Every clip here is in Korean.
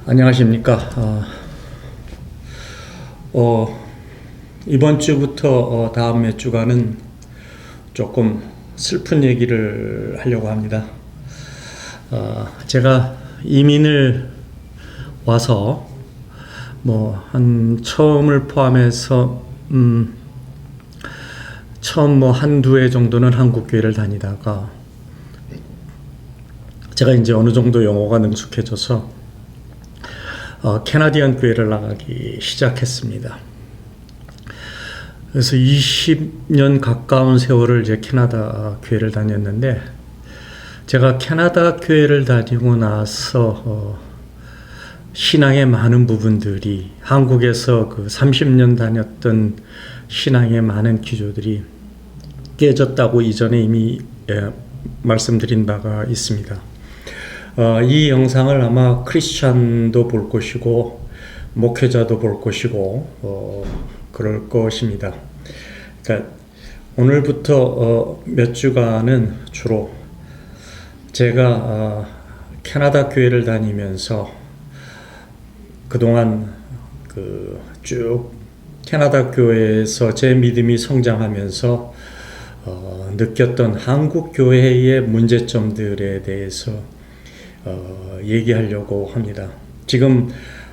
안녕하십니까. 이번 주부터 다음 몇 주간은 조금 슬픈 얘기를 하려고 합니다. 제가 이민을 와서 처음을 포함해서 처음 한두 해 정도는 한국 교회를 다니다가 제가 이제 어느 정도 영어가 능숙해져서 캐나디안 교회를 나가기 시작했습니다. 그래서 20년 가까운 세월을 이제 캐나다 교회를 다녔는데, 제가 캐나다 교회를 다니고 나서 신앙의 많은 부분들이, 한국에서 그 30년 다녔던 신앙의 많은 기조들이 깨졌다고 이전에 이미 말씀드린 바가 있습니다. 이 영상을 아마 크리스찬도 볼 것이고 목회자도 볼 것이고 그럴 것입니다. 그러니까 오늘부터 몇 주간은 주로 제가 캐나다 교회를 다니면서 그동안 쭉 캐나다 교회에서 제 믿음이 성장하면서 느꼈던 한국 교회의 문제점들에 대해서 얘기하려고 합니다. 지금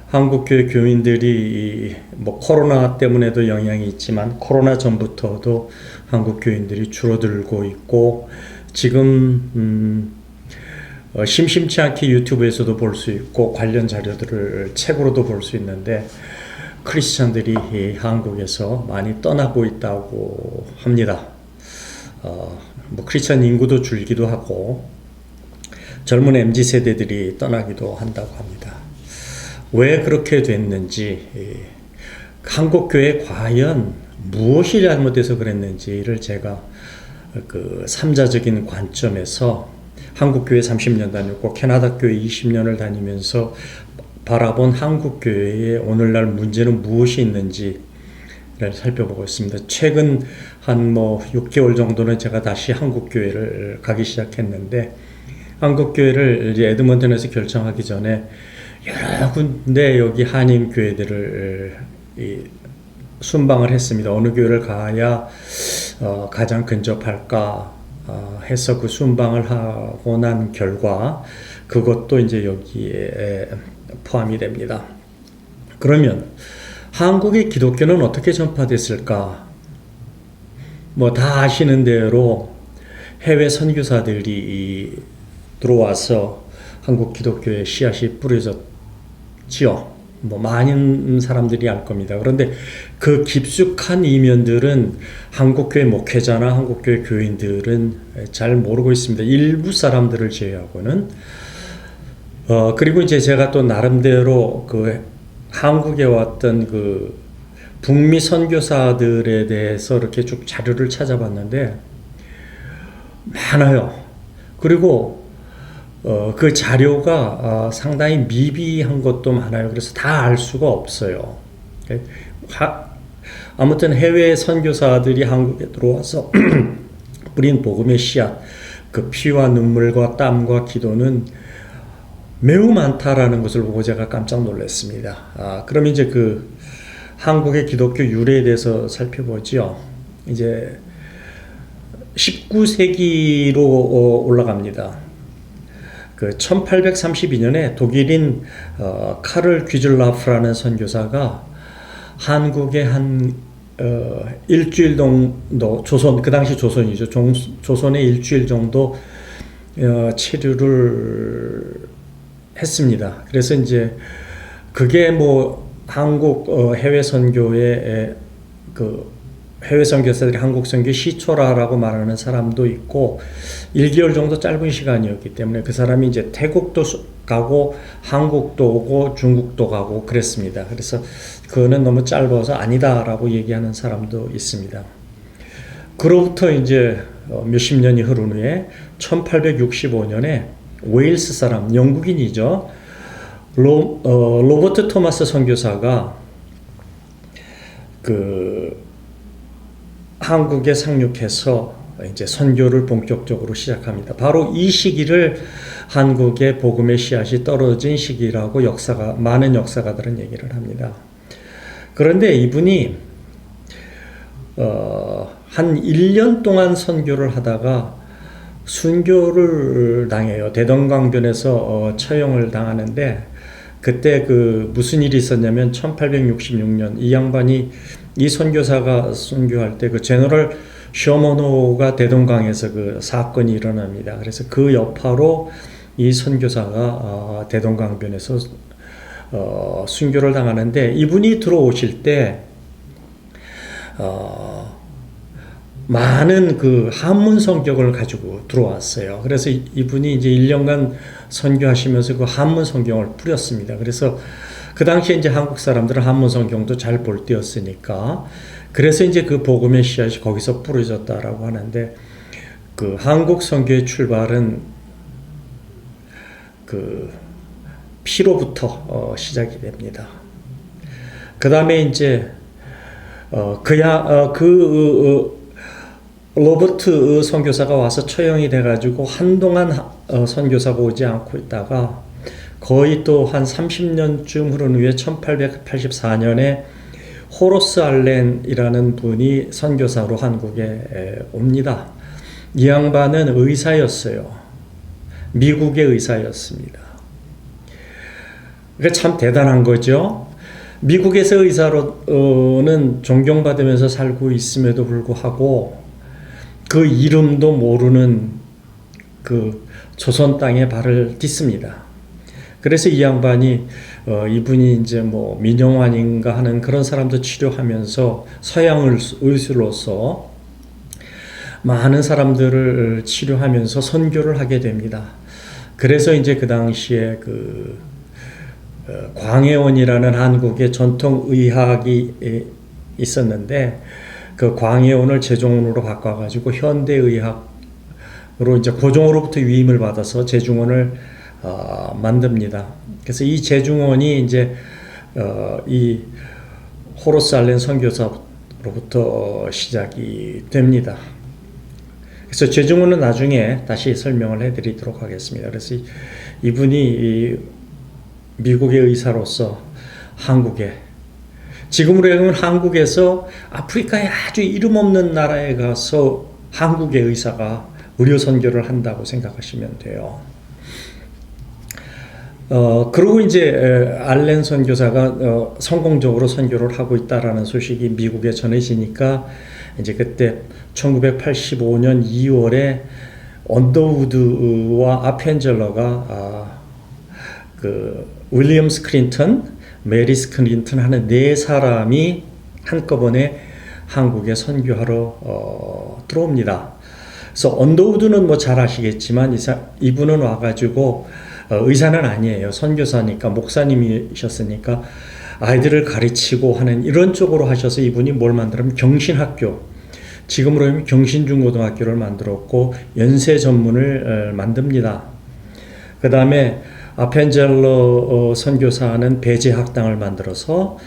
한국 교회 교인들이 코로나 때문에도 영향이 있지만 코로나 전부터도 한국 교인들이 줄어들고 있고, 지금 심심치 않게 유튜브에서도 볼 수 있고 관련 자료들을 책으로도 볼 수 있는데, 크리스천들이 한국에서 많이 떠나고 있다고 합니다. 크리스천 인구도 줄기도 하고 젊은 MZ세대들이 떠나기도 한다고 합니다. 왜 그렇게 됐는지, 한국교회 과연 무엇이 잘못돼서 그랬는지를 제가 삼자적인 관점에서 한국교회 30년 다녔고 캐나다교회 20년을 다니면서 바라본 한국교회의 오늘날 문제는 무엇이 있는지를 살펴보고 있습니다. 최근 한 6개월 정도는 제가 다시 한국교회를 가기 시작했는데, 한국교회를 이제 에드먼턴에서 결정하기 전에 여러 군데 여기 한인 교회들을 순방을 했습니다. 어느 교회를 가야 가장 근접할까 해서 그 순방을 하고 난 결과 그것도 이제 여기에 포함이 됩니다. 그러면 한국의 기독교는 어떻게 전파됐을까? 다 아시는 대로 해외 선교사들이 들어와서 한국 기독교의 씨앗이 뿌려졌지요. 많은 사람들이 알 겁니다. 그런데 그 깊숙한 이면들은 한국교회 목회자나 한국교회 교인들은 잘 모르고 있습니다. 일부 사람들을 제외하고는. 그리고 이제 제가 또 나름대로 한국에 왔던 북미 선교사들에 대해서 이렇게 쭉 자료를 찾아봤는데 많아요. 그리고 그 자료가 상당히 미비한 것도 많아요. 그래서 다 알 수가 없어요. 아무튼 해외 선교사들이 한국에 들어와서 뿌린 복음의 씨앗, 그 피와 눈물과 땀과 기도는 매우 많다라는 것을 보고 제가 깜짝 놀랐습니다. 그럼 이제 한국의 기독교 유래에 대해서 살펴보죠. 이제 19세기로 올라갑니다. 1832년에 독일인 카를 귀즐라프라는 선교사가 한국에 한 일주일 정도, 그 당시 조선이죠. 조선에 일주일 정도 체류를 했습니다. 그래서 이제 그게 한국 해외 선교의 해외 선교사들이 한국 선교 시초라라고 말하는 사람도 있고, 1개월 정도 짧은 시간이었기 때문에 그 사람이 이제 태국도 가고 한국도 오고 중국도 가고 그랬습니다. 그래서 그거는 너무 짧아서 아니다라고 얘기하는 사람도 있습니다. 그로부터 이제 몇십 년이 흐른 후에 1865년에 웨일스 사람, 영국인이죠. 로버트 토마스 선교사가 한국에 상륙해서 이제 선교를 본격적으로 시작합니다. 바로 이 시기를 한국의 복음의 씨앗이 떨어진 시기라고 많은 역사가들은 얘기를 합니다. 그런데 이분이 한 1년 동안 선교를 하다가 순교를 당해요. 대동강변에서 처형을 당하는데, 그때 무슨 일이 있었냐면 1866년 이 양반이, 이 선교사가 순교할 때 제너럴 쇼모노가 대동강에서 사건이 일어납니다. 그래서 그 여파로 이 선교사가 대동강변에서 순교를 당하는데, 이분이 들어오실 때 많은 한문 성경을 가지고 들어왔어요. 그래서 이분이 이제 1년간 선교하시면서 한문 성경을 뿌렸습니다. 그래서 그 당시에 이제 한국 사람들은 한문 성경도 잘 볼 때였으니까, 그래서 이제 복음의 씨앗이 거기서 뿌려졌다라고 하는데, 한국 선교의 출발은 피로부터 시작이 됩니다. 그 다음에 이제 로버트 선교사가 와서 처형이 돼가지고 한동안 선교사가 오지 않고 있다가 거의 또 한 30년쯤 흐른 후에 1884년에 호로스 알렌이라는 분이 선교사로 한국에 옵니다. 이 양반은 의사였어요. 미국의 의사였습니다. 그게 참 대단한 거죠. 미국에서 의사로는 존경받으면서 살고 있음에도 불구하고 그 이름도 모르는 조선 땅에 발을 딛습니다. 그래서 이 양반이 이분이 이제 민영환인가 하는 그런 사람도 치료하면서 서양 의술로서 많은 사람들을 치료하면서 선교를 하게 됩니다. 그래서 이제 그 당시에 광해원이라는 한국의 전통 의학이 있었는데, 그 광해원을 제종원으로 바꿔가지고 현대의학으로 이제 고종으로부터 위임을 받아서 제중원을 만듭니다. 그래서 이 제중원이 이제 이 호로스 알렌 선교사로부터 시작이 됩니다. 그래서 제중원은 나중에 다시 설명을 해드리도록 하겠습니다. 그래서 이분이 미국의 의사로서 한국에, 지금으로 하면 한국에서 아프리카의 아주 이름 없는 나라에 가서 한국의 의사가 의료 선교를 한다고 생각하시면 돼요. 그리고 이제 알렌 선교사가 성공적으로 선교를 하고 있다라는 소식이 미국에 전해지니까, 이제 그때 1985년 2월에 언더우드와 아펜젤러가 윌리엄 스크린턴, 메리 스크린턴 하는 네 사람이 한꺼번에 한국에 선교하러 들어옵니다. 그래서 언더우드는 잘 아시겠지만 이분은 와가지고 의사는 아니에요. 선교사니까, 목사님이셨으니까 아이들을 가르치고 하는 이런 쪽으로 하셔서 이분이 뭘 만들면 경신학교, 지금으로 하면 경신중고등학교를 만들었고 연세 전문을 만듭니다. 그 다음에 아펜젤러 선교사는 배제학당을 만들어서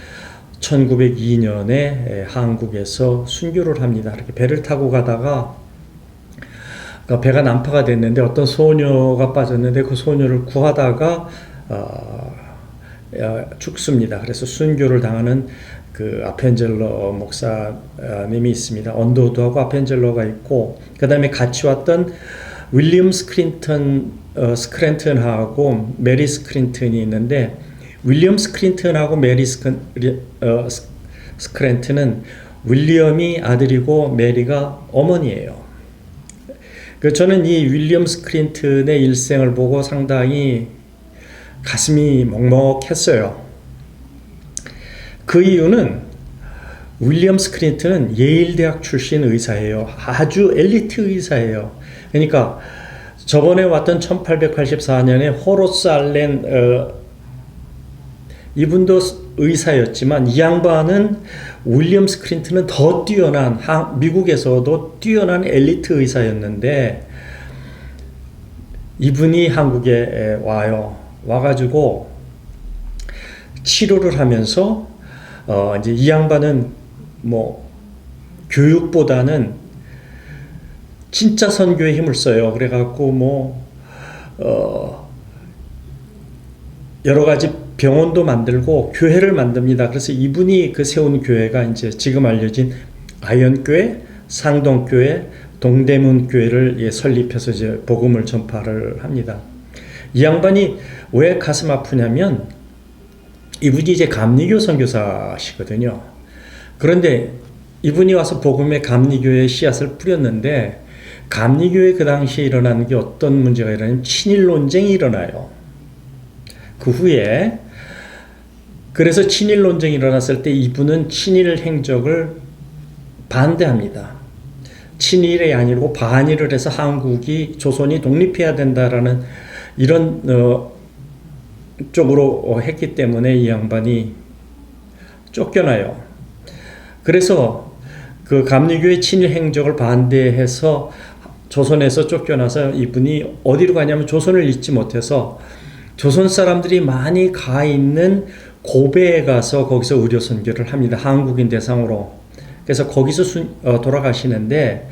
1902년에 한국에서 순교를 합니다. 이렇게 배를 타고 가다가 배가 난파가 됐는데 어떤 소녀가 빠졌는데 그 소녀를 구하다가 죽습니다. 그래서 순교를 당하는 아펜젤러 목사님이 있습니다. 언더우드하고 아펜젤러가 있고, 그 다음에 같이 왔던 윌리엄 스크랜턴하고 메리 스크린턴이 있는데, 윌리엄 스크린턴하고 메리 스크랜턴은 윌리엄이 아들이고 메리가 어머니예요. 저는 이 윌리엄 스크린턴의 일생을 보고 상당히 가슴이 먹먹했어요. 그 이유는 윌리엄 스크린턴은 예일대학 출신 의사예요. 아주 엘리트 의사예요. 그러니까 저번에 왔던 1884년에 호로스 알렌 이분도 의사였지만 이 양반은 윌리엄 스크린턴은 더 뛰어난, 미국에서도 뛰어난 엘리트 의사였는데 이분이 한국에 와가지고 치료를 하면서 이제 이 양반은 교육보다는 진짜 선교에 힘을 써요. 그래갖고 여러 가지 병원도 만들고 교회를 만듭니다. 그래서 이분이 그 세운 교회가 이제 지금 알려진 아현교회, 상동교회, 동대문교회를 설립해서 이제 복음을 전파를 합니다. 이 양반이 왜 가슴 아프냐면 이분이 이제 감리교 선교사시거든요. 그런데 이분이 와서 복음의 감리교의 씨앗을 뿌렸는데 감리교에 그 당시에 일어나는 게 어떤 문제가 일어나냐면 친일 논쟁이 일어나요. 그 후에 그래서 친일 논쟁이 일어났을 때 이분은 친일 행적을 반대합니다. 친일이 아니고 반일을 해서 한국이 조선이 독립해야 된다라는 이런 쪽으로 했기 때문에 이 양반이 쫓겨나요. 그래서 그 감리교의 친일 행적을 반대해서 조선에서 쫓겨나서 이분이 어디로 가냐면 조선을 잊지 못해서 조선 사람들이 많이 가 있는 고베에 가서 거기서 의료 선교를 합니다. 한국인 대상으로. 그래서 거기서 돌아가시는데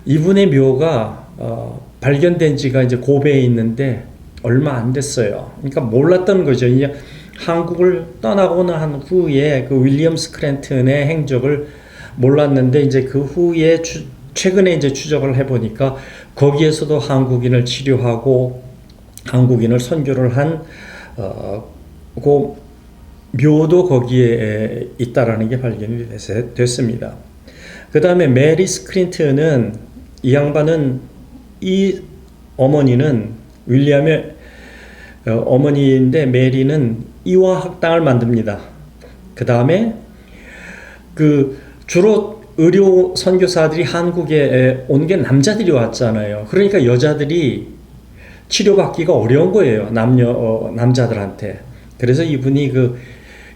이분의 묘가 발견된 지가 이제 고베에 있는데 얼마 안 됐어요. 그러니까 몰랐던 거죠. 이제 한국을 떠나고 난 후에 그 윌리엄 스크랜턴의 행적을 몰랐는데 이제 그 후에 최근에 이제 추적을 해보니까 거기에서도 한국인을 치료하고 한국인을 선교를 한 그 묘도 거기에 있다라는 게 발견이 됐습니다. 그 다음에 메리 스크린턴은 이 양반은 이 어머니는 윌리엄의 어머니인데 메리는 이화 학당을 만듭니다. 그 다음에 그 주로 의료 선교사들이 한국에 온 게 남자들이 왔잖아요. 그러니까 여자들이 치료받기가 어려운 거예요. 남자들한테. 그래서 이분이 그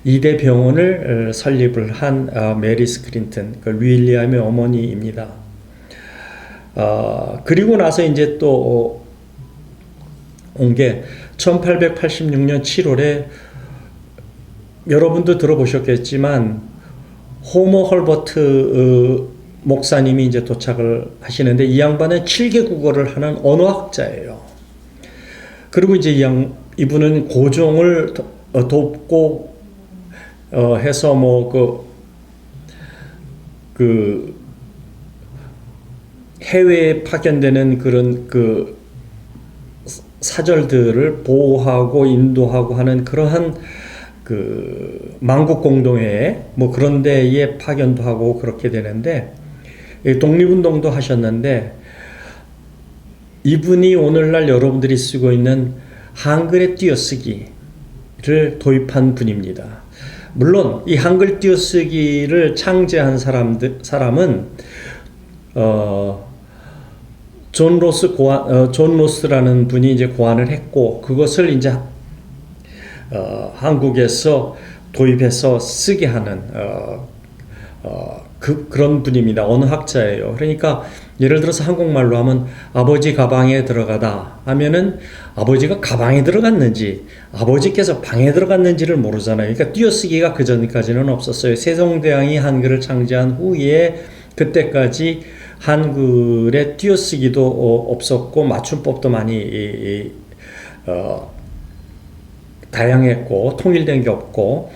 2대 병원을 설립을 한 메리 스크린턴, 그 윌리엄의 어머니입니다. 그리고 나서 이제 또 온 게 1886년 7월에 여러분도 들어보셨겠지만 호모 헐버트 목사님이 이제 도착을 하시는데 이 양반은 7개 국어를 하는 언어학자예요. 그리고 이제 이분은 고종을 돕고 해서 그 해외에 파견되는 그런 그 사절들을 보호하고 인도하고 하는 그러한 그 만국공동회에 그런 데에 파견도 하고 그렇게 되는데 독립운동도 하셨는데 이분이 오늘날 여러분들이 쓰고 있는 한글의 띄어쓰기를 도입한 분입니다. 물론 이 한글 띄어쓰기를 창제한 사람은 존 로스라는 분이 이제 고안을 했고 그것을 이제 한국에서 도입해서 쓰게 하는 그런 분입니다. 언어학자예요. 그러니까 예를 들어서 한국말로 하면 아버지 가방에 들어가다 하면은 아버지가 가방에 들어갔는지 아버지께서 방에 들어갔는지를 모르잖아요. 그러니까 띄어쓰기가 그 전까지는 없었어요. 세종대왕이 한글을 창제한 후에 그때까지 한글의 띄어쓰기도 없었고 맞춤법도 많이 다양했고 통일된 게 없고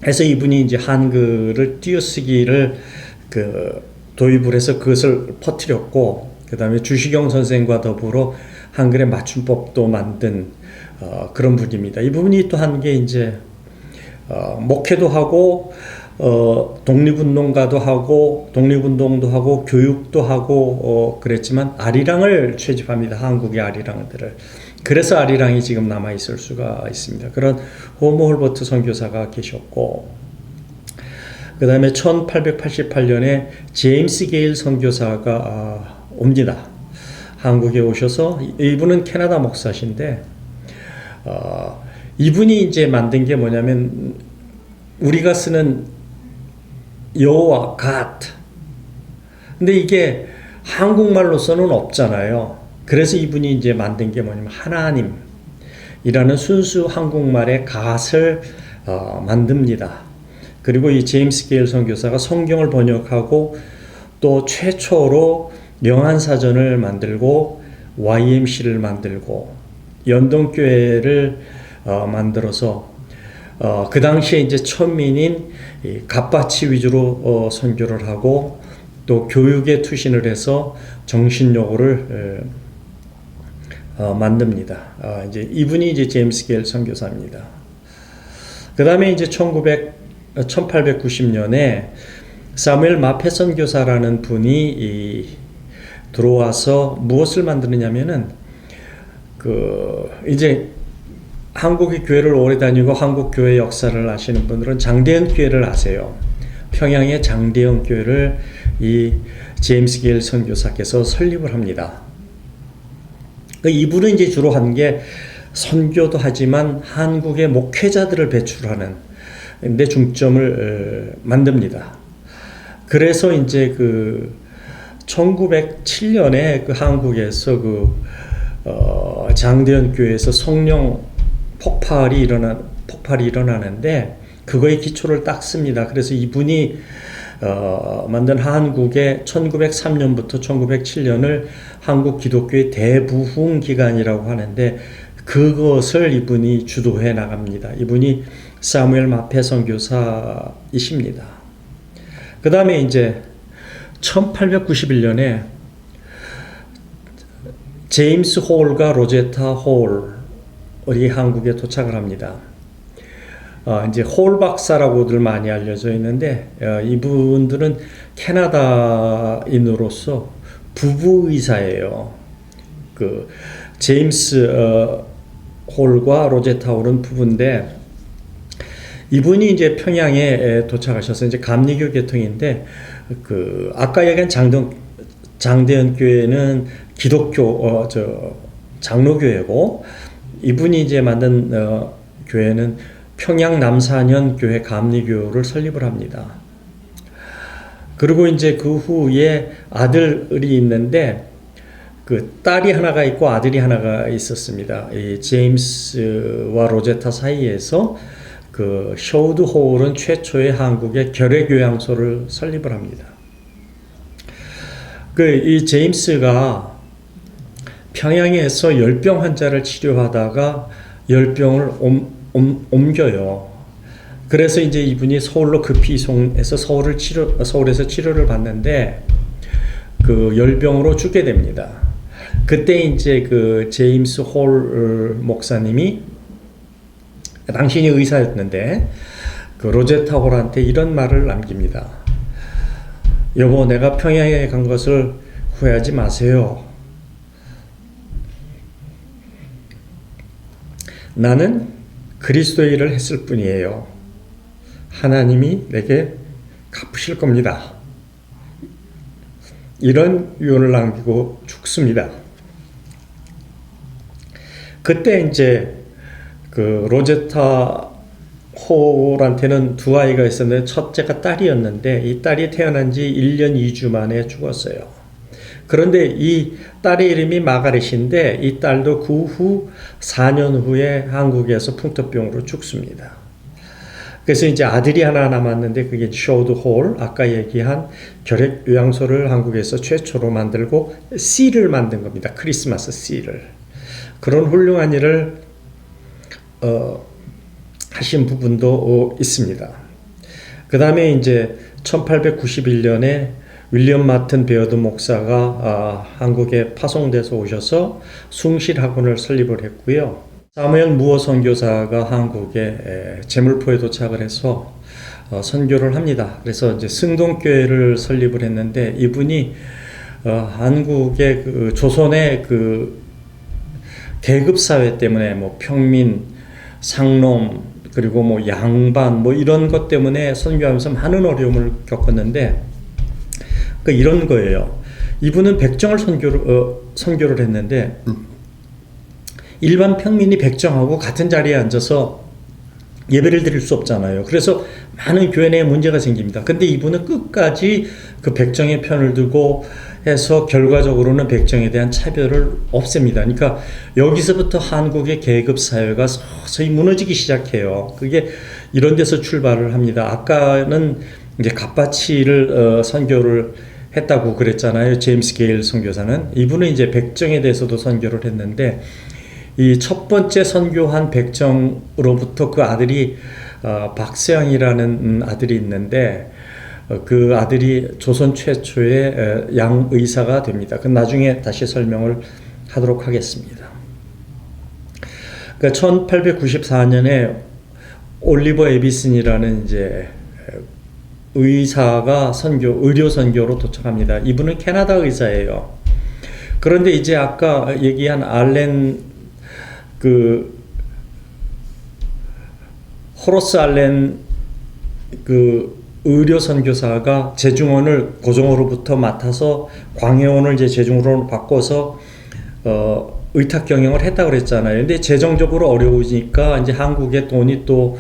해서 이분이 이제 한글을 띄어쓰기를 도입을 해서 그것을 퍼뜨렸고 그 다음에 주시경 선생과 더불어 한글의 맞춤법도 만든 그런 분입니다. 이 부분이 또 한 게 이제 목회도 하고 독립운동가도 하고 독립운동도 하고 교육도 하고 그랬지만 아리랑을 채집합니다. 한국의 아리랑들을. 그래서 아리랑이 지금 남아 있을 수가 있습니다. 그런 호모 홀버트 선교사가 계셨고 그 다음에 1888년에 제임스 게일 선교사가 옵니다. 한국에 오셔서 이분은 캐나다 목사신데 이분이 이제 만든 게 뭐냐면 우리가 쓰는 여호와 갓 근데 이게 한국말로서는 없잖아요. 그래서 이분이 이제 만든 게 뭐냐면 하나님이라는 순수 한국말의 갓을 만듭니다. 그리고 이 제임스 게일 선교사가 성경을 번역하고 또 최초로 명한사전을 만들고 YMC를 만들고 연동교회를 만들어서 그 당시에 이제 천민인 갓바치 위주로 선교를 하고 또 교육에 투신을 해서 정신요구를 만듭니다. 이제 이분이 이제 제임스 게일 선교사입니다. 그 다음에 이제 1890년에 사무엘 마페 선교사라는 분이 들어와서 무엇을 만드느냐면은 이제 한국의 교회를 오래 다니고 한국 교회 역사를 아시는 분들은 장대현 교회를 아세요. 평양의 장대현 교회를 이 제임스 게일 선교사께서 설립을 합니다. 이분은 이제 주로 한 게 선교도 하지만 한국의 목회자들을 배출하는 데 중점을 만듭니다. 그래서 이제 1907년에 한국에서 장대현 교회에서 성령 폭발이 일어나는데 그거의 기초를 딱 씁니다. 그래서 이분이 만든 한국의 1903년부터 1907년을 한국 기독교의 대부흥 기간이라고 하는데 그것을 이분이 주도해 나갑니다. 이분이 사무엘 마페 선교사이십니다. 그 다음에 이제 1891년에 제임스 홀과 로제타 홀이 한국에 도착을 합니다. 이제 홀 박사라고들 많이 알려져 있는데 이분들은 캐나다인으로서 부부 의사예요. 제임스 홀과 로제타 홀은 부부인데 이분이 이제 평양에 도착하셔서 이제 감리교 계통인데 아까 얘기한 장대현 교회는 기독교 장로교회고 이분이 이제 만든 교회는 평양 남산현 교회 감리교를 설립을 합니다. 그리고 이제 그 후에 아들이 있는데 딸이 하나가 있고 아들이 하나가 있었습니다. 이 제임스와 로제타 사이에서 셔우드 호울은 최초의 한국의 결핵요양소를 설립을 합니다. 이 제임스가 평양에서 열병 환자를 치료하다가 열병을 옮겨요. 그래서 이제 이분이 서울로 급히 이송해서 서울에서 치료를 받는데 열병으로 죽게 됩니다. 그때 이제 제임스 홀 목사님이 당신이 의사였는데 로제타 홀한테 이런 말을 남깁니다. 여보, 내가 평양에 간 것을 후회하지 마세요. 나는 그리스도의 일을 했을 뿐이에요. 하나님이 내게 갚으실 겁니다. 이런 유언을 남기고 죽습니다. 그때 이제 로제타 홀한테는 두 아이가 있었는데 첫째가 딸이었는데 이 딸이 태어난 지 1년 2주 만에 죽었어요. 그런데 이 딸의 이름이 마가렛인데 이 딸도 그 후 4년 후에 한국에서 풍토병으로 죽습니다. 그래서 이제 아들이 하나 남았는데 그게 셔우드 홀, 아까 얘기한 결핵 요양소를 한국에서 최초로 만들고 씨를 만든 겁니다. 크리스마스 씨를. 그런 훌륭한 일을 하신 부분도 있습니다. 그 다음에 이제 1891년에 윌리엄 마튼 베어드 목사가 한국에 파송돼서 오셔서 숭실학원을 설립을 했고요. 사무엘 무어 선교사가 한국에 제물포에 도착을 해서 선교를 합니다. 그래서 이제 승동교회를 설립을 했는데 이분이 한국의 조선의 계급 사회 때문에 평민, 상놈, 그리고 양반 이런 것 때문에 선교하면서 많은 어려움을 겪었는데 이런 거예요. 이분은 백정을 선교를 했는데 일반 평민이 백정하고 같은 자리에 앉아서 예배를 드릴 수 없잖아요. 그래서 많은 교회 내에 문제가 생깁니다. 근데 이분은 끝까지 백정의 편을 두고 해서 결과적으로는 백정에 대한 차별을 없앱니다. 그러니까 여기서부터 한국의 계급 사회가 서서히 무너지기 시작해요. 그게 이런 데서 출발을 합니다. 아까는 이제 갓바치를 선교를 했다고 그랬잖아요. 제임스 게일 선교사는. 이분은 이제 백정에 대해서도 선교를 했는데 이 첫 번째 선교한 백정으로부터 그 아들이 박세영이라는 아들이 있는데 그 아들이 조선 최초의 양의사가 됩니다. 그 나중에 다시 설명을 하도록 하겠습니다. 그러니까 1894년에 올리버 에비슨이라는 이제 의사가 의료 선교로 도착합니다. 이분은 캐나다 의사예요. 그런데 이제 아까 얘기한 호러스 알렌 의료 선교사가 제중원을 고종으로부터 맡아서 광해원을 이제 제중으로 바꿔서 의탁 경영을 했다고 그랬잖아요. 근데 재정적으로 어려우니까 이제 한국에 돈이 또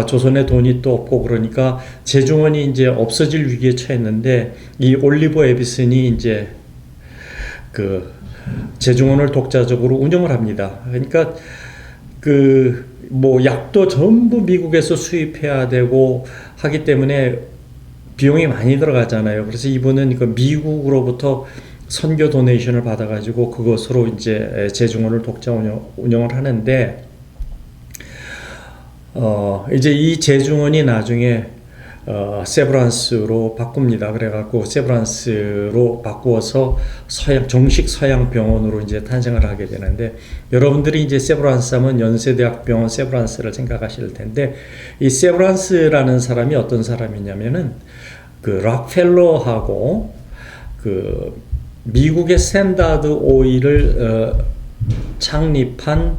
조선에 돈이 또 없고 그러니까 제중원이 이제 없어질 위기에 처했는데 이 올리버 에비슨이 이제 제중원을 독자적으로 운영을 합니다. 그러니까 뭐 약도 전부 미국에서 수입해야 되고 하기 때문에 비용이 많이 들어가잖아요. 그래서 이분은 미국으로부터 선교 도네이션을 받아가지고 그것으로 이제 제중원을 독자 운영을 하는데 이제 이 제중원이 나중에 세브란스로 바꿉니다. 그래갖고 세브란스로 바꾸어서 정식 서양 병원으로 이제 탄생을 하게 되는데 여러분들이 이제 세브란스 하면 연세대학병원 세브란스를 생각하실 텐데 이 세브란스라는 사람이 어떤 사람이냐면은 락펠러하고 미국의 스탠다드 오일을 창립한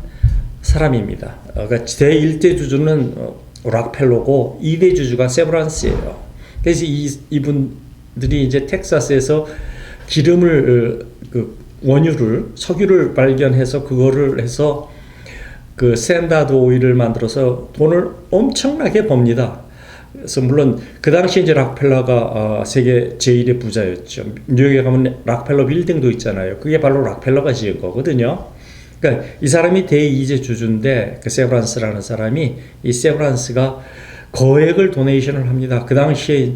사람입니다. 그러니까 제1대 주주는 락펠러고 2대 주주가 세브란스예요. 그래서 이분들이 이제 텍사스에서 기름을 원유를 석유를 발견해서 그거를 해서 스탠다드 오일을 만들어서 돈을 엄청나게 법니다. 그래서 물론 그 당시 이제 락펠러가 세계 제1의 부자였죠. 뉴욕에 가면 락펠러 빌딩도 있잖아요. 그게 바로 락펠러가 지은 거거든요. 그러니까 이 사람이 대2제 주주인데 세브란스라는 사람이 이 세브란스가 거액을 도네이션을 합니다. 그 당시에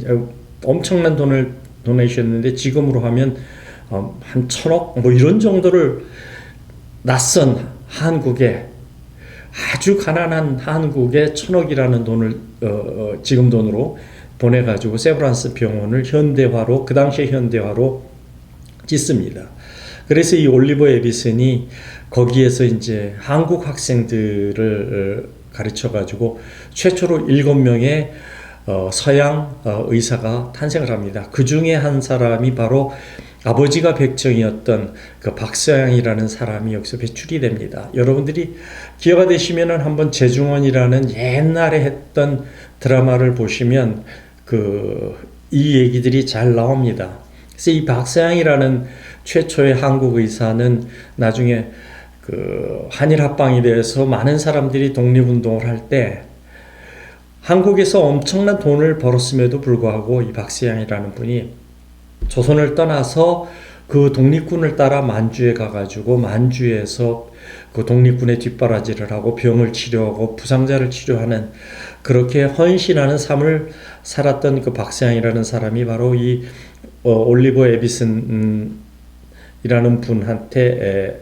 엄청난 돈을 도네이션했는데 지금으로 하면 한 1,000억 뭐 이런 정도를 낯선 한국에 아주 가난한 한국에 1,000억이라는 돈을 지금 돈으로 보내가지고 세브란스 병원을 현대화로 그 당시에 현대화로 짓습니다. 그래서 이 올리버 에비슨이 거기에서 이제 한국 학생들을 가르쳐가지고 최초로 7명의 서양 의사가 탄생을 합니다. 그 중에 한 사람이 바로 아버지가 백정이었던 박서양이라는 사람이 여기서 배출이 됩니다. 여러분들이 기회가 되시면은 한번 제중원이라는 옛날에 했던 드라마를 보시면 이 얘기들이 잘 나옵니다. 그래서 이 박서양이라는 최초의 한국 의사는 나중에 한일 합방에 대해서 많은 사람들이 독립운동을 할 때 한국에서 엄청난 돈을 벌었음에도 불구하고 이 박서양이라는 분이 조선을 떠나서 그 독립군을 따라 만주에 가가지고 만주에서 그 독립군의 뒷바라지를 하고 병을 치료하고 부상자를 치료하는 그렇게 헌신하는 삶을 살았던 그 박서양이라는 사람이 바로 이 올리버 에비슨이라는 분한테서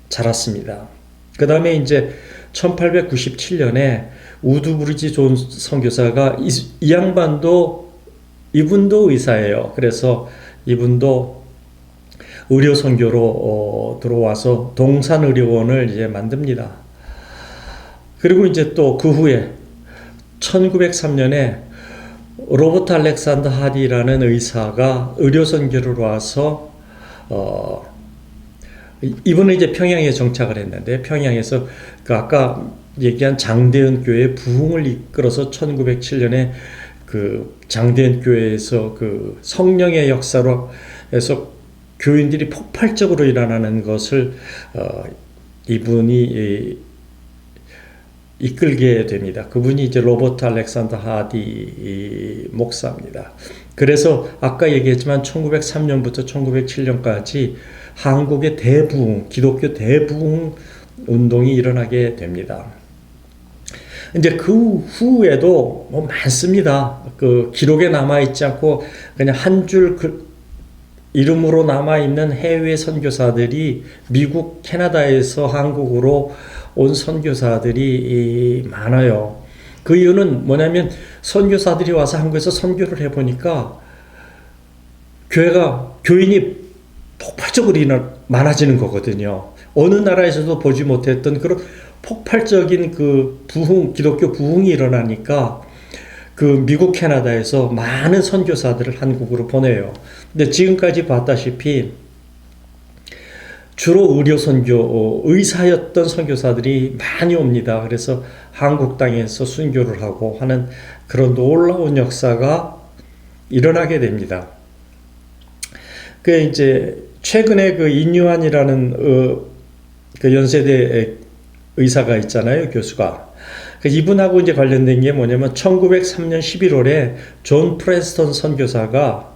자랐습니다. 그 다음에 이제 1897년에 우드브리지 존 선교사가 이 양반도 이분도 의사예요. 그래서 이분도 의료 선교로 들어와서 동산의료원을 이제 만듭니다. 그리고 이제 또 그 후에 1903년에 로버트 알렉산더 하디라는 의사가 의료 선교를 와서 이분은 이제 평양에 정착을 했는데 평양에서 아까 얘기한 장대현 교회 부흥을 이끌어서 1907년에 장대현 교회에서 성령의 역사로 해서 교인들이 폭발적으로 일어나는 것을 이분이 이끌게 됩니다. 그분이 이제 로버트 알렉산더 하디 목사입니다. 그래서 아까 얘기했지만 1903년부터 1907년까지 한국의 대부흥, 기독교 대부흥 운동이 일어나게 됩니다. 이제 그 후에도 뭐 많습니다. 그 기록에 남아 있지 않고 그냥 한 줄 이름으로 남아 있는 해외 선교사들이 미국, 캐나다에서 한국으로 온 선교사들이 많아요. 그 이유는 뭐냐면 선교사들이 와서 한국에서 선교를 해보니까 교인이 폭발적으로 많아지는 거거든요. 어느 나라에서도 보지 못했던 그런 폭발적인 그 기독교 부흥이 일어나니까 그 미국, 캐나다에서 많은 선교사들을 한국으로 보내요. 근데 지금까지 봤다시피 주로 의료 선교, 의사였던 선교사들이 많이 옵니다. 그래서 한국 땅에서 순교를 하고 하는 그런 놀라운 역사가 일어나게 됩니다. 그 이제 최근에 그 인유한이라는 그 연세대 의사가 있잖아요, 교수가. 이분하고 이제 관련된 게 뭐냐면 1903년 11월에 존 프레스턴 선교사가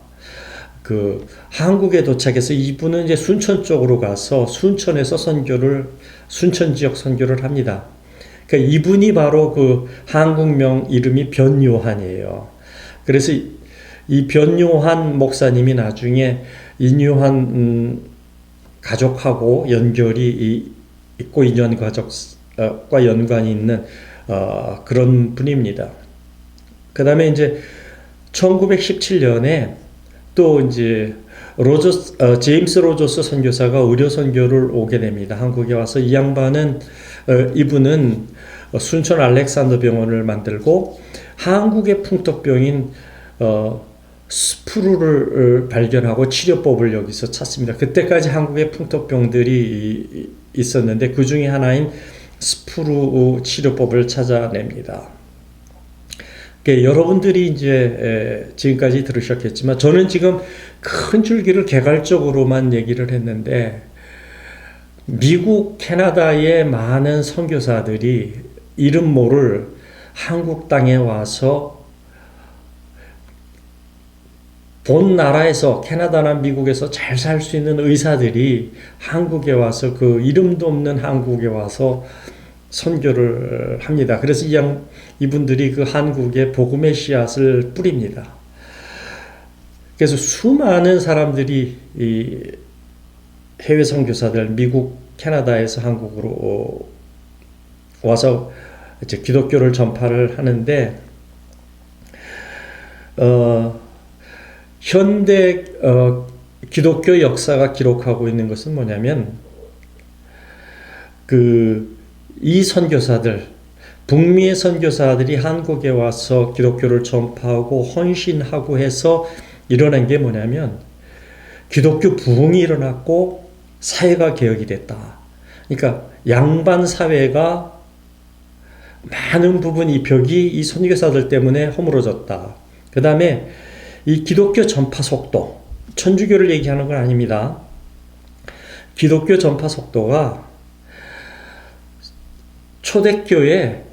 그 한국에 도착해서 이분은 이제 순천 쪽으로 가서 순천에서 순천 지역 선교를 합니다. 그러니까 이분이 바로 그 한국명 이름이 변요한이에요. 그래서 이 변요한 목사님이 나중에 인요한 가족하고 연결이 있고 인연 가족과 연관이 있는 그런 분입니다. 그 다음에 이제 1917년에 또 이제 제임스 로저스 선교사가 의료 선교를 오게 됩니다. 한국에 와서 이 양반은 이분은 순천 알렉산더 병원을 만들고 한국의 풍토병인 스프루를 발견하고 치료법을 여기서 찾습니다. 그때까지 한국의 풍토병들이 있었는데 그 중에 하나인 스프루 치료법을 찾아냅니다. 여러분들이 이제 지금까지 들으셨겠지만 저는 지금 큰 줄기를 개괄적으로만 얘기를 했는데 미국, 캐나다의 많은 선교사들이 이름 모를 한국 땅에 와서 본 나라에서 캐나다나 미국에서 잘 살 수 있는 의사들이 한국에 와서 그 이름도 없는 한국에 와서 선교를 합니다. 그래서 이분들이 그 한국에 복음의 씨앗을 뿌립니다. 그래서 수많은 사람들이 이 해외 선교사들 미국, 캐나다에서 한국으로 와서 이제 기독교를 전파를 하는데 현대 기독교 역사가 기록하고 있는 것은 뭐냐면 이 선교사들, 북미의 선교사들이 한국에 와서 기독교를 전파하고 헌신하고 해서 일어난 게 뭐냐면 기독교 부흥이 일어났고 사회가 개혁이 됐다. 그러니까 양반 사회가 많은 부분 이 벽이 이 선교사들 때문에 허물어졌다. 그 다음에 이 기독교 전파 속도, 천주교를 얘기하는 건 아닙니다. 기독교 전파 속도가 초대교회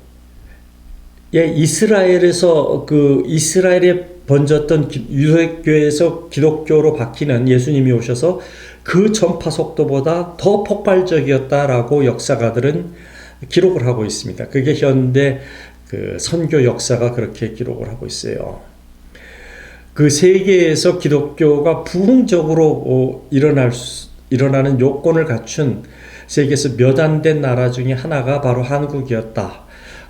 이스라엘에서 이스라엘에 번졌던 유대교에서 기독교로 바뀌는 예수님이 오셔서 그 전파 속도보다 더 폭발적이었다라고 역사가들은 기록을 하고 있습니다. 그게 현대 선교 역사가 그렇게 기록을 하고 있어요. 그 세계에서 기독교가 부흥적으로 일어나는 요건을 갖춘 세계에서 몇 안 된 나라 중에 하나가 바로 한국이었다.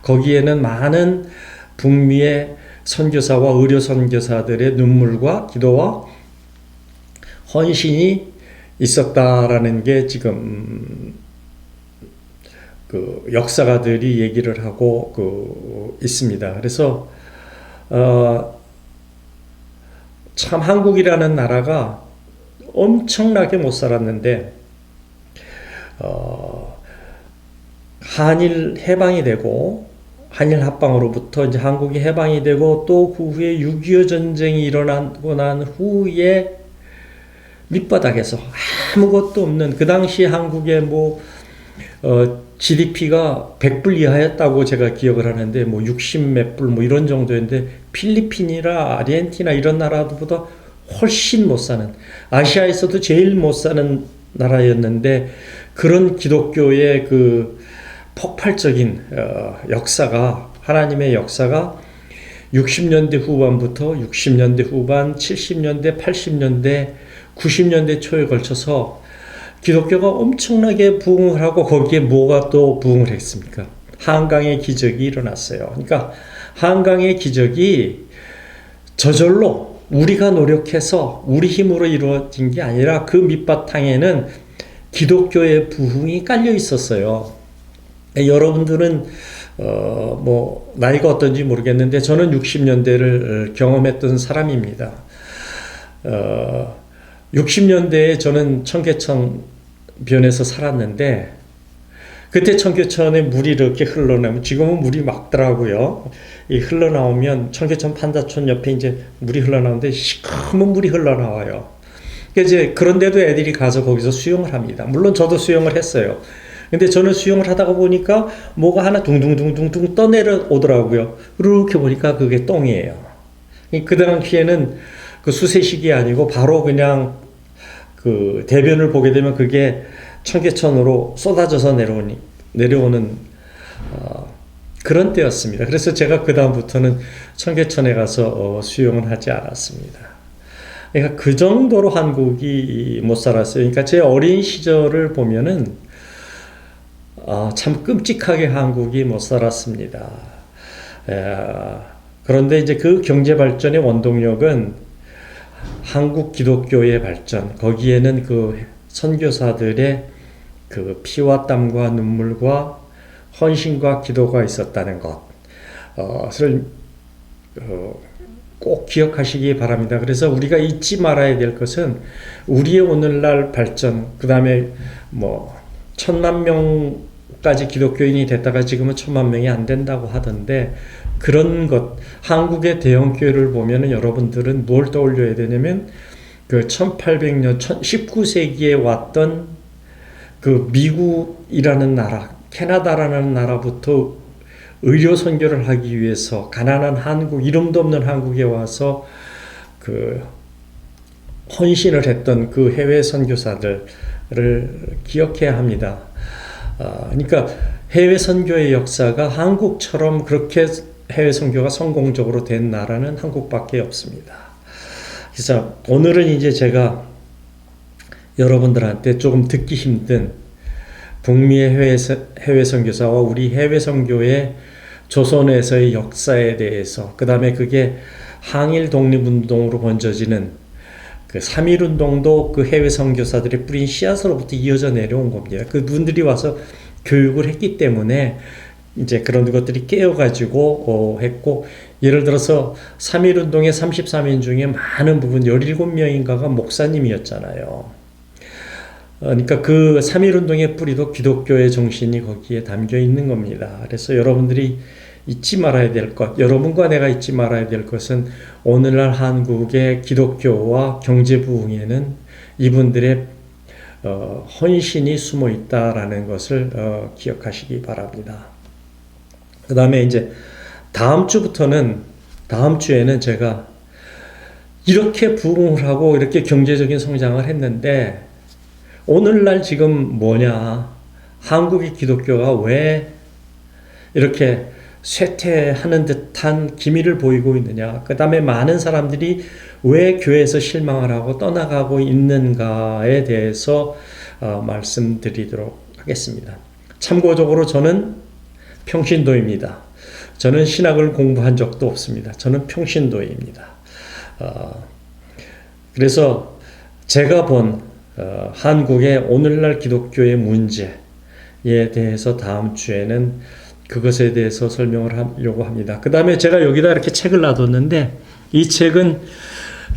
거기에는 많은 북미의 선교사와 의료 선교사들의 눈물과 기도와 헌신이 있었다라는 게 지금 역사가들이 얘기를 하고 있습니다. 그래서 참 한국이라는 나라가 엄청나게 못 살았는데 한일 해방이 되고 한일 합방으로부터 이제 한국이 해방이 되고 또 그 후에 6.25 전쟁이 일어나고 난 후에 밑바닥에서 아무것도 없는 그 당시 한국의 GDP가 100불 이하였다고 제가 기억을 하는데 60몇 불 이런 정도였는데 필리핀이나 아르헨티나 이런 나라보다 훨씬 못 사는 아시아에서도 제일 못 사는 나라였는데 그런 기독교의 폭발적인 역사가 하나님의 역사가 60년대 후반부터 60년대 후반, 70년대, 80년대, 90년대 초에 걸쳐서 기독교가 엄청나게 부흥을 하고 거기에 뭐가 또 부흥을 했습니까? 한강의 기적이 일어났어요. 그러니까 한강의 기적이 저절로 우리가 노력해서 우리 힘으로 이루어진 게 아니라 그 밑바탕에는 기독교의 부흥이 깔려 있었어요. 여러분들은 뭐 나이가 어떤지 모르겠는데 저는 60년대를 경험했던 사람입니다. 60년대에 저는 청계천변에서 살았는데 그때 청계천에 물이 이렇게 흘러나오면 지금은 물이 막더라고요. 이 흘러나오면 청계천 판자촌 옆에 이제 물이 흘러나오는데 시커먼 물이 흘러나와요. 이제 그런데도 애들이 가서 거기서 수영을 합니다. 물론 저도 수영을 했어요. 근데 저는 수영을 하다가 보니까 뭐가 하나 둥둥둥둥둥 떠내려오더라고요. 이렇게 보니까 그게 똥이에요. 그 당시에는 그 수세식이 아니고 바로 그냥 그 대변을 보게 되면 그게 청계천으로 쏟아져서 내려오는 그런 때였습니다. 그래서 제가 그 다음부터는 청계천에 가서 수영을 하지 않았습니다. 그러니까 그 정도로 한국이 못 살았어요. 그러니까 제 어린 시절을 보면은 참 끔찍하게 한국이 못 살았습니다. 그런데 이제 그 경제 발전의 원동력은 한국 기독교의 발전, 거기에는 그 선교사들의 그 피와 땀과 눈물과 헌신과 기도가 있었다는 것을 꼭 기억하시기 바랍니다. 그래서 우리가 잊지 말아야 될 것은 우리의 오늘날 발전, 그 다음에 뭐 1000만 명까지 기독교인이 됐다가 지금은 1000만 명이 안 된다고 하던데 그런 것, 한국의 대형교회를 보면은 여러분들은 뭘 떠올려야 되냐면 그 1800년, 19세기에 왔던 그 미국이라는 나라, 캐나다라는 나라부터 의료 선교를 하기 위해서 가난한 한국, 이름도 없는 한국에 와서 그 헌신을 했던 그 해외 선교사들을 기억해야 합니다. 그러니까 해외 선교의 역사가 한국처럼 그렇게 해외 선교가 성공적으로 된 나라는 한국밖에 없습니다. 그래서 오늘은 이제 제가 여러분들한테 조금 듣기 힘든 북미의 해외 선교사와 우리 해외 선교의 조선에서의 역사에 대해서, 그 다음에 그게 항일 독립운동으로 번져지는 그 3.1운동도 그 해외 선교사들이 뿌린 씨앗으로부터 이어져 내려온 겁니다. 그분들이 와서 교육을 했기 때문에 이제 그런 것들이 깨어가지고 했고, 예를 들어서 3.1운동의 33인 중에 많은 부분 17명인가가 목사님이었잖아요. 그러니까 그 3.1운동의 뿌리도 기독교의 정신이 거기에 담겨 있는 겁니다. 그래서 여러분들이 잊지 말아야 될 것, 여러분과 내가 잊지 말아야 될 것은 오늘날 한국의 기독교와 경제 부흥에는 이분들의 헌신이 숨어 있다라는 것을 기억하시기 바랍니다. 그 다음에 이제 다음 주에는 제가 이렇게 부흥을 하고 이렇게 경제적인 성장을 했는데 오늘날 지금 뭐냐, 한국의 기독교가 왜 이렇게 쇠퇴하는 듯한 기미를 보이고 있느냐, 그 다음에 많은 사람들이 왜 교회에서 실망을 하고 떠나가고 있는가에 대해서 말씀드리도록 하겠습니다. 참고적으로 저는 평신도입니다. 저는 신학을 공부한 적도 없습니다. 저는 평신도입니다. 그래서 제가 본 한국의 오늘날 기독교의 문제에 대해서 다음 주에는 그것에 대해서 설명을 하려고 합니다. 그 다음에 제가 여기다 이렇게 책을 놔뒀는데 이 책은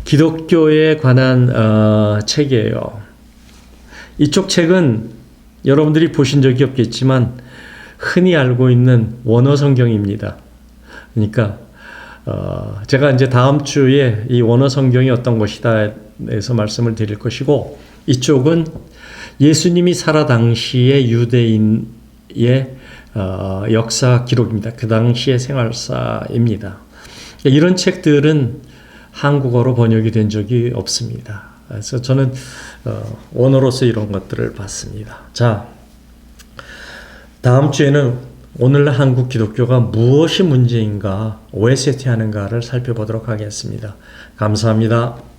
기독교에 관한 책이에요. 이쪽 책은 여러분들이 보신 적이 없겠지만 흔히 알고 있는 원어 성경입니다. 그러니까 제가 이제 다음 주에 이 원어 성경이 어떤 것이다에 대해서 말씀을 드릴 것이고, 이쪽은 예수님이 살아 당시의 유대인의 역사 기록입니다. 그 당시의 생활사입니다. 이런 책들은 한국어로 번역이 된 적이 없습니다. 그래서 저는 원어로서 이런 것들을 봤습니다. 자, 다음 주에는 오늘날 한국 기독교가 무엇이 문제인가, OST 하는가를 살펴보도록 하겠습니다. 감사합니다.